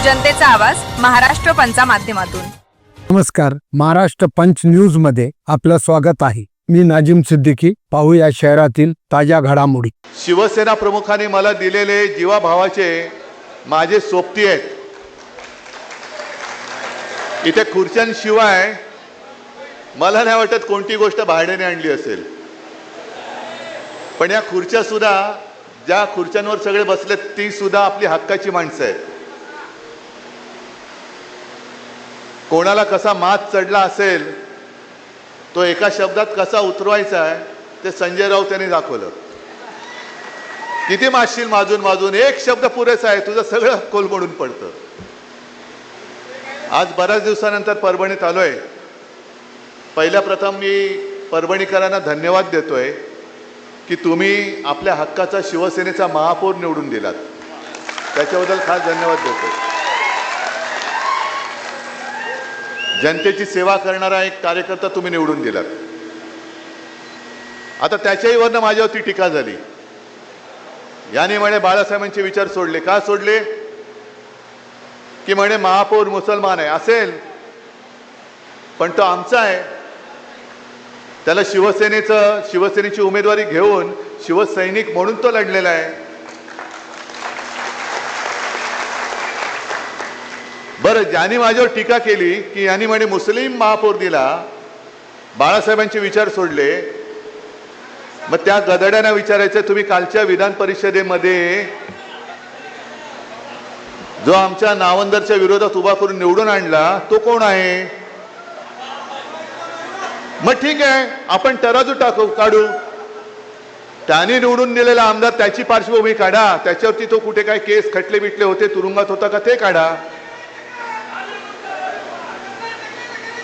जनतेचा आवाज महाराष्ट्र पंचा माध्यमातून। नमस्कार, महाराष्ट्र पंच न्यूज मध्ये आपलं स्वागत आहे। मी नाजिम सिद्दीकी। पाहूया शहरातील ताज्या घडामोडी। शिवसेना प्रमुखांनी मला दिलेले जीवाभावाचे माझे सोबती आहेत। इथे खुर्च्यांशिवाय मला नाही वाटत कोणती गोष्ट भाड्याने आणली असेल, पण या खुर्च्या सुद्धा, ज्या खुर्च्यांवर सगळे बसलेत ती सुद्धा आपली हक्काची माणसं आहेत। कोणाला कसा मात चढला असेल, तो एका शब्दात कसा उतरवायचा आहे ते संजय राऊत यांनी दाखवलं। किती मारशील माजून माजून, एक शब्द पुरेसा आहे, तुझं सगळं कोलमडून पडतं। आज बऱ्याच दिवसानंतर परभणीत आलोय। पहिल्या प्रथम मी परभणीकरांना धन्यवाद देतोय की तुम्ही आपल्या हक्काचा शिवसेनेचा महापौर निवडून दिलात, त्याच्याबद्दल खास धन्यवाद देतोय। जनतेची सेवा करणारा एक कार्यकर्ता तुम्ही निवडून दिलात। आता त्याच्याही वरनं माझ्यावरती टीका झाली। याने म्हणे बाळासाहेबांचे विचार सोडले। का सोडले? की म्हणे महापौर मुसलमान आहे। असेल, पण तो आमचा आहे, त्याला शिवसेनेची उमेदवारी घेऊन शिवसैनिक म्हणून तो लढलेला आहे। बरं, ज्यांनी माझ्यावर टीका केली की यांनी म्हणे मुस्लिम महापौर दिला, बाळासाहेबांचे विचार सोडले, मग त्या गदड्यांना विचारायचं, तुम्ही कालच्या विधान परिषदेमध्ये जो आमच्या नावंदरच्या विरोधात उभा करून निवडून आणला तो कोण आहे? मग ठीक आहे, आपण तराजू काढू। त्याने निवडून दिलेला आमदार, त्याची पार्श्वभूमी काढा, त्याच्यावरती तो कुठे काय केस खटले बिटले होते, तुरुंगात होता का ते काढा।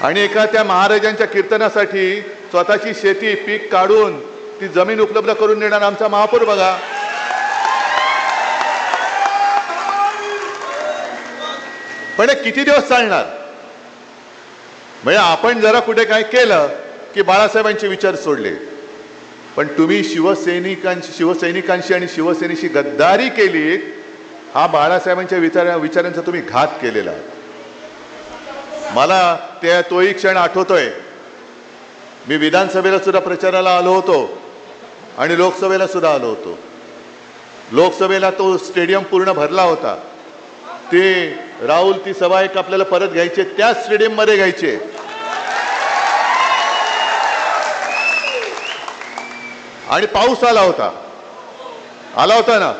आणि एका त्या महाराजांच्या कीर्तनासाठी स्वतःची शेती पीक काढून ती जमीन उपलब्ध करून देणार आमचा महापौर बघा। पण किती दिवस चालणार? म्हणजे आपण जरा कुठे काय केलं की बाळासाहेबांचे विचार सोडले, पण तुम्ही शिवसैनिकांशी आणि शिवसेनेशी गद्दारी केली, हा बाळासाहेबांच्या विचारांचा तुम्ही घात केलेला आहे। मला तोही क्षण आठवतोय। मी विधानसभेला सुद्धा प्रचाराला आलो होतो आणि लोकसभेला सुद्धा आलो होतो। लोकसभेला तो स्टेडियम पूर्ण भरला होता। ते राहुल ती सभा एक आपल्याला परत घ्यायचे, त्याच स्टेडियम मध्ये घ्यायचे। आणि पाऊस आला होता ना,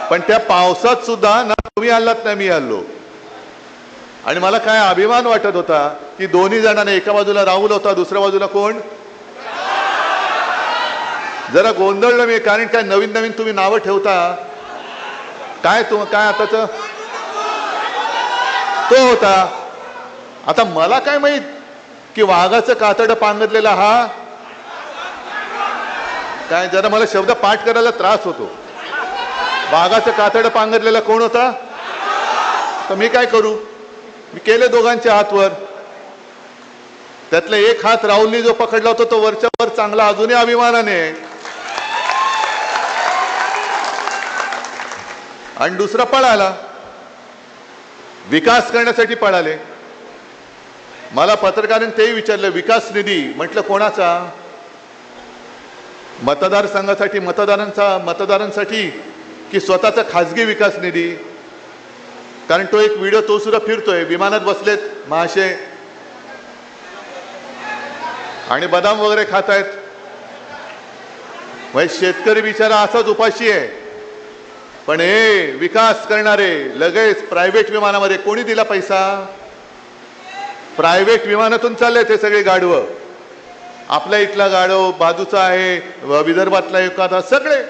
पण त्या पावसात सुद्धा ना तुम्ही आलात ना मी आलो। आणि मला काय अभिमान वाटत होता की दोन्ही जणांना, एका बाजूला राहुल होता, दुसऱ्या बाजूला कोण? जरा गोंधळलं मी, कारण काय नवीन नवीन तुम्ही नावं ठेवता। काय आताच तो होता। आता मला काय माहित की वाघाचं कातडं पांघरलेला हा काय, जरा मला शब्द पाठ करायला त्रास होतो। वाघाचं कातडं पांघरलेला कोण होता? तर मी काय करू? मी केले दोघांच्या हातवर। त्यातला एक हात राहुलनी जो पकडला होता तो वरच्या वर चांगला, अजूनही अभिमानाने, आणि दुसरा पळाला, विकास करण्यासाठी पळाले। मला पत्रकारांनी तेही विचारलं, विकास निधी? म्हटलं कोणाचा? मतदारसंघासाठी, मतदारांसाठी की स्वतःचा खाजगी विकास निधी? कारण तो एक व्हिडिओ तो सुद्धा फिरतोय, विमानात बसलेत महाशय आणि बदाम वगैरे खात आहेत। म्हणजे शेतकरी बिचारा असाच उपाशी आहे। पण हे विकास करणारे लगेच प्रायव्हेट विमानामध्ये, कोणी दिला पैसा? प्रायव्हेट विमानातून चालले ते सगळे गाढवं। आपल्या इथला गाढव, बाजूचा आहे विदर्भातला एखादा, सगळे।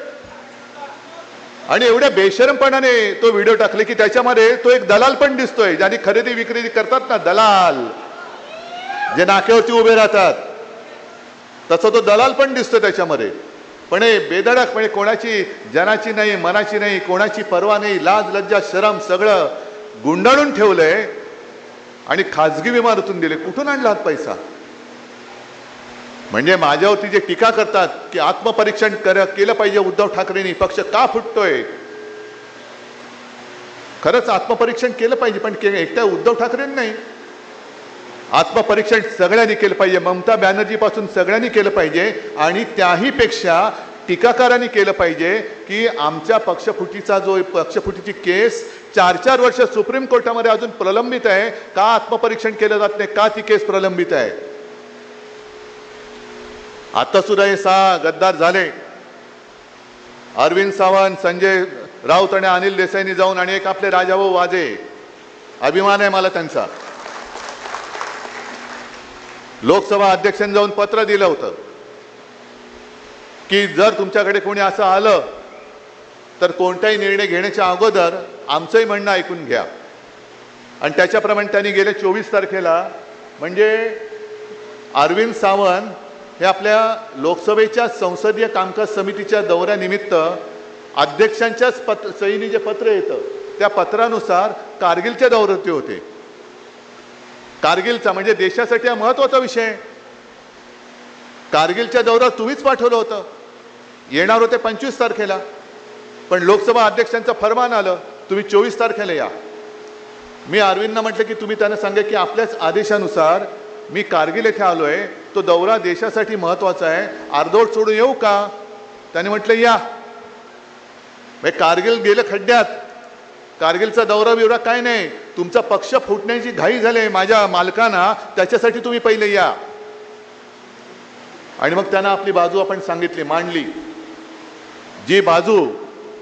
आणि एवढ्या बेशरमपणाने तो व्हिडिओ टाकले की त्याच्यामध्ये तो एक दलाल पण दिसतोय, ज्यांनी खरेदी विक्री करतात ना, दलाल जे नाक्यावरती उभे राहतात, तसं तो दलाल पण दिसतोय त्याच्यामध्ये। पण हे बेधडक, म्हणजे कोणाची जनाची नाही, मनाची नाही, कोणाची पर्वा नाही, लाज लज्जा शरम सगळं गुंडाळून ठेवलंय आणि खाजगी विमानातून दिले। कुठून आणला हा पैसा? म्हणजे माझ्यावरती जे टीका करतात की आत्मपरीक्षण केलं पाहिजे उद्धव ठाकरेंनी, पक्ष का फुटतोय, खरंच आत्मपरीक्षण केलं पाहिजे, पण एकट्या उद्धव ठाकरेंनी नाही. आत्मपरीक्षण सगळ्यांनी केलं पाहिजे. ममता बॅनर्जीपासून सगळ्यांनी केलं पाहिजे. आणि त्याही पेक्षा टीकाकारांनी केलं पाहिजे की आमच्या पक्षफुटीची केस 4-4 वर्ष सुप्रीम कोर्टामध्ये अजून प्रलंबित आहे. का आत्मपरीक्षण केलं जात नाही? का ती केस प्रलंबित आहे? आता सुद्धा हे 6 गद्दार झाले. अरविंद सावंत, संजय राऊत आणि अनिल देसाईंनी जाऊन, आणि एक आपले राजाभाऊ वाजे, अभिमान आहे मला त्यांचा, लोकसभा अध्यक्षांनी जाऊन पत्र दिलं होतं की जर तुमच्याकडे कोणी असं आलं तर कोणताही निर्णय घेण्याच्या अगोदर आमचंही म्हणणं ऐकून घ्या. आणि त्याच्याप्रमाणे त्यांनी गेल्या 24 तारखेला, म्हणजे अरविंद सावंत हे आपल्या लोकसभेच्या संसदीय कामकाज समितीच्या दौऱ्यानिमित्त अध्यक्षांच्याच सहीने जे पत्र येतं त्या पत्रानुसार कारगिलच्या दौऱ्यावरती होते. कारगिलचा म्हणजे देशासाठी हा महत्वाचा विषय. कारगिलच्या दौऱ्यात तुम्हीच पाठवलं होतं. येणार होते 25 तारखेला, पण लोकसभा अध्यक्षांचं फरमान आलं तुम्ही 24 तारखेला या. मी अरविंदना म्हटलं की तुम्ही त्यांना सांगा की आपल्याच आदेशानुसार मी कारगिल येथे आलोय, तो दौरा देशासाठी महत्वाचा आहे, अर्धवट सोडून येऊ का? त्याने म्हटलं या. कारगिल गेलं खड्ड्यात. कारगिलचा दौरा बिवरा काय नाही, तुमचा पक्ष फुटण्याची घाई झाली माझ्या मालकांना, त्याच्यासाठी तुम्ही पहिले या. आणि मग त्यांना आपली बाजू आपण सांगितली, मांडली. जी बाजू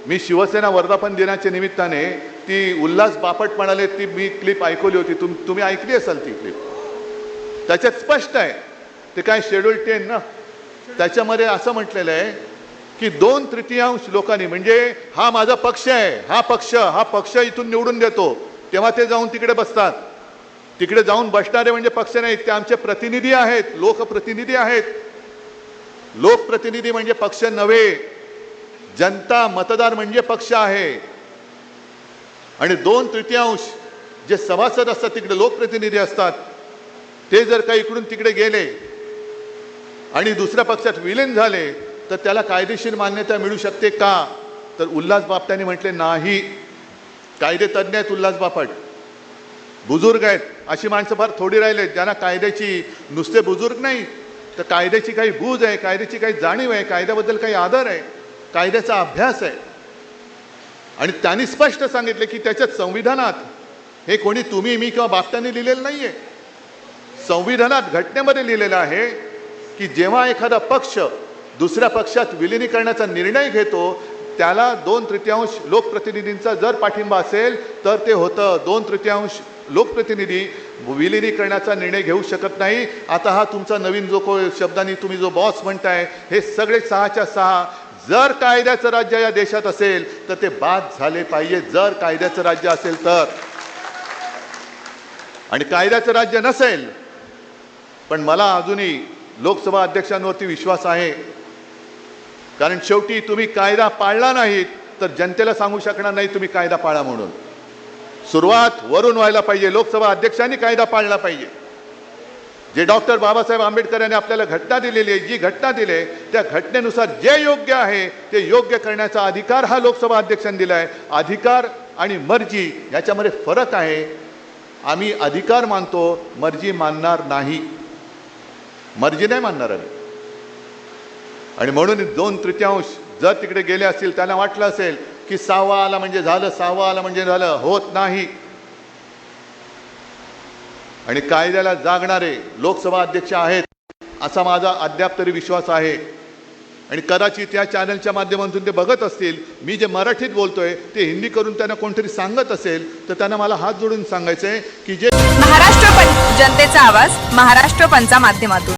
मी शिवसेना वर्धापन दिनाच्या निमित्ताने ती उल्हास बापट म्हणाले ती मी क्लिप ऐकवली होती, तुम्ही ऐकली असाल ती क्लिप. त्याच्यात स्पष्ट आहे, ते काय शेड्यूल 10 ना, त्याच्यामध्ये असं म्हटलेलं आहे की 2/3 लोकांनी, म्हणजे हा माझा पक्ष आहे, हा पक्ष इथून निवडून देतो, तेव्हा ते जाऊन तिकडे बसतात. तिकडे जाऊन बसणारे म्हणजे पक्ष नाहीत, ते आमचे प्रतिनिधी आहेत, लोकप्रतिनिधी आहेत. लोकप्रतिनिधी म्हणजे पक्ष नव्हे, जनता मतदार म्हणजे पक्ष आहे. आणि 2/3 जे सभासद असतात तिकडे लोकप्रतिनिधी असतात, ते जर का इकडून तिकडे गेले आणि दुसऱ्या पक्षात विलीन झाले तर त्याला कायदेशीर मान्यता मिळू शकते का? तर उल्हास बापटांनी म्हटले नाही. कायदे तज्ज्ञ आहेत उल्हास बापट, बुजुर्ग आहेत. अशी माणसं फार थोडी राहिले ज्यांना कायद्याची, नुसते बुजुर्ग नाही तर कायद्याची काही बूज आहे, कायद्याची काही जाणीव आहे, कायद्याबद्दल काही आदर आहे, कायद्याचा अभ्यास आहे. आणि त्यांनी स्पष्ट सांगितले की त्याच्यात संविधानात हे कोणी तुम्ही, मी किंवा बापटांनी लिहिलेलं नाहीये. संविधानात, घटनेमध्ये लिहिलेलं आहे की जेव्हा एखादा पक्ष दुसऱ्या पक्षात विलिनीकरणाचा निर्णय घेतो त्याला 2/3 लोकप्रतिनिधींचा जर पाठिंबा असेल तर ते होतं. 2/3 लोकप्रतिनिधी विलिनीकरणाचा निर्णय घेऊ शकत नाही. आता हा तुमचा नवीन जो शब्दांनी तुम्ही जो बॉस म्हणताय, हे सगळे 6च्या 6 जर कायद्याचं राज्य या देशात असेल तर ते बाद झाले पाहिजे. जर कायद्याचं राज्य असेल तर. आणि कायद्याचं राज्य नसेल, पण मला अजूनही लोकसभा अध्यक्षांवरती विश्वास आहे, कारण शेवटी तुम्ही कायदा पाळला नाहीत तर जनतेला सांगू शकणार नाही तुम्ही कायदा पाळा म्हणून. सुरुवात वरून व्हायला पाहिजे. लोकसभा अध्यक्षांनी कायदा पाळला पाहिजे. जे डॉक्टर बाबासाहेब आंबेडकर यांनी आपल्याला घटना दिलेली आहे, जी घटना दिली त्या घटनेनुसार जे योग्य आहे ते योग्य करण्याचा अधिकार हा लोकसभा अध्यक्षांनी दिला आहे. अधिकार आणि मर्जी याच्यामध्ये फरक आहे. आम्ही अधिकार मानतो, मर्जी मानणार नाही. मर्जी नाही मानणार आम्ही. आणि म्हणून 2/3 जर तिकडे गेले असतील, त्यांना वाटलं असेल की 6वा आला म्हणजे झालं, 6वा आला म्हणजे झालं. होत नाही. आणि कायद्याला जागणारे लोकसभा अध्यक्ष आहेत असा माझा अद्याप तरी विश्वास आहे. आणि कदाचित या चॅनलच्या माध्यमातून ते बघत असतील. मी जे मराठीत बोलतोय ते हिंदी करून त्यांना कोणतरी सांगत असेल तर त्यांना मला हात जोडून सांगायचंय की जे महाराष्ट्र जनतेचा आवाज, महाराष्ट्र पंचा माध्यमातून.